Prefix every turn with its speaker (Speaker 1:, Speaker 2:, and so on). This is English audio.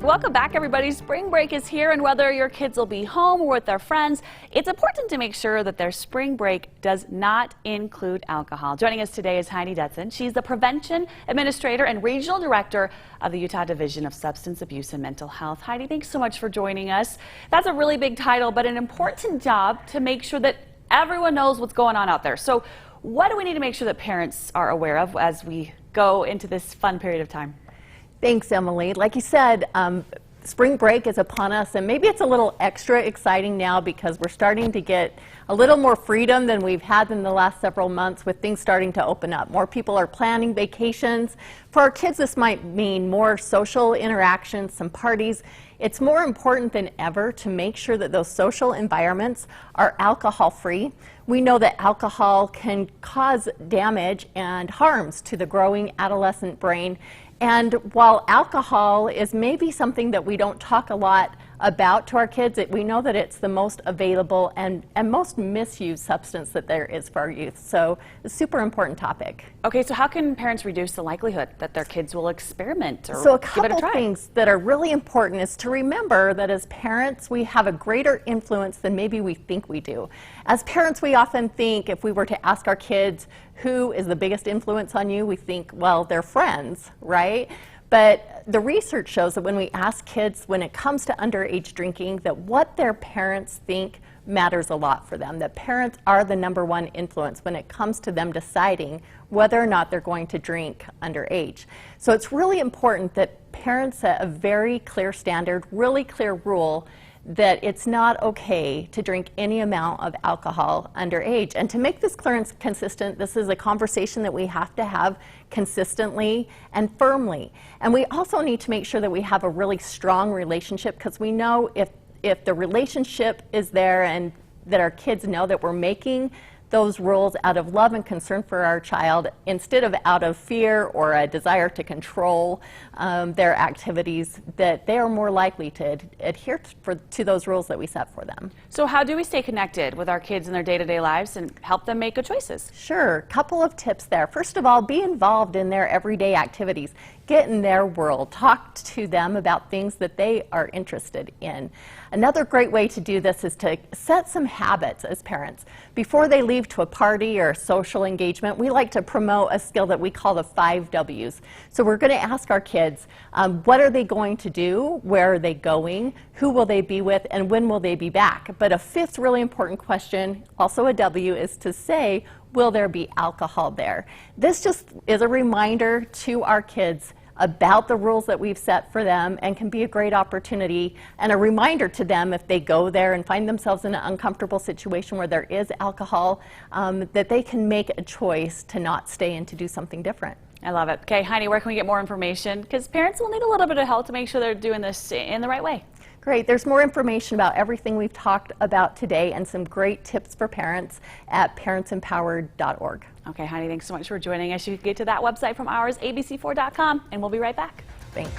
Speaker 1: Welcome back, everybody. Spring break is here, and whether your kids will be home or with their friends, it's important to make sure that their spring break does not include alcohol. Joining us today is Heidi Dutson. She's the Prevention Administrator and Regional Director of the Utah Division of Substance Abuse and Mental Health. Heidi, thanks so much for joining us. That's a really big title, but an important job to make sure that everyone knows what's going on out there. So what do we need to make sure that parents are aware of as we go into this fun period of time?
Speaker 2: Thanks, Emily. Like you said, spring break is upon us, and maybe it's a little extra exciting now because we're starting to get a little more freedom than we've had in the last several months with things starting to open up. More people are planning vacations. For our kids, this might mean more social interactions, some parties. It's more important than ever to make sure that those social environments are alcohol-free. We know that alcohol can cause damage and harms to the growing adolescent brain. And while alcohol is maybe something that we don't talk a lot about to our kids, we know that it's the most available and most misused substance that there is for our youth. So it's a super important topic.
Speaker 1: Okay, so how can parents reduce the likelihood that their kids will experiment or
Speaker 2: So a
Speaker 1: give it a
Speaker 2: couple
Speaker 1: try?
Speaker 2: things that are really important is to remember that as parents, we have a greater influence than maybe we think we do. As parents, we often think if we were to ask our kids, who is the biggest influence on you, we think, well, they're friends, right? But the research shows that when we ask kids, when it comes to underage drinking, that what their parents think matters a lot for them, that parents are the #1 influence when it comes to them deciding whether or not they're going to drink underage. So it's really important that parents set a very clear standard, really clear rule that it's not okay to drink any amount of alcohol underage. And to make this clear and consistent, this is a conversation that we have to have consistently and firmly. And we also need to make sure that we have a really strong relationship, because we know if the relationship is there and that our kids know that we're making those rules out of love and concern for our child instead of out of fear or a desire to control their activities, that they are more likely to adhere to those rules that we set for them.
Speaker 1: So how do we stay connected with our kids in their day-to-day lives and help them make good choices?
Speaker 2: Sure, couple of tips there. First of all, be involved in their everyday activities. Get in their world. Talk to them about things that they are interested in. Another great way to do this is to set some habits as parents. Before they leave to a party or a social engagement, we like to promote a skill that we call the 5 W's. So we're going to ask our kids, what are they going to do? Where are they going? Who will they be with? And when will they be back? But a fifth really important question, also a W, is to say, will there be alcohol there? This just is a reminder to our kids about the rules that we've set for them, and can be a great opportunity and a reminder to them if they go there and find themselves in an uncomfortable situation where there is alcohol, that they can make a choice to not stay and to do something different.
Speaker 1: I love it. Okay, Heidi, where can we get more information? Because parents will need a little bit of help to make sure they're doing this in the right way.
Speaker 2: Great. There's more information about everything we've talked about today and some great tips for parents at parentsempowered.org.
Speaker 1: Okay, Heidi, thanks so much for joining us. You can get to that website from ours, abc4.com, and we'll be right back.
Speaker 2: Thanks.